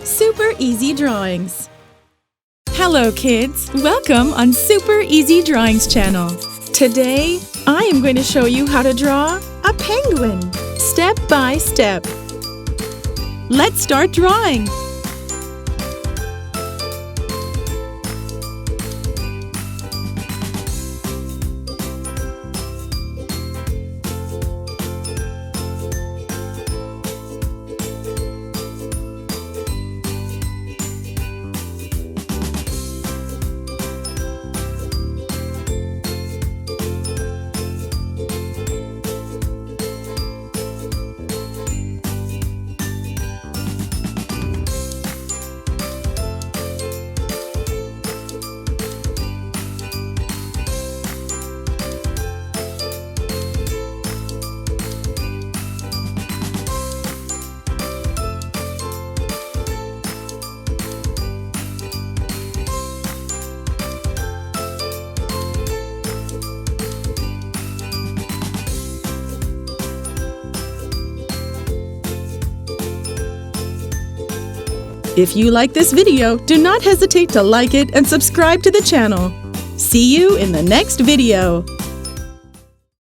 Super Easy Drawings. Hello kids, welcome on Super Easy Drawings channel. Today, I am going to show you how to draw a penguin, step by step. Let's start drawing. If you like this video, do not hesitate to like it and subscribe to the channel. See you in the next video.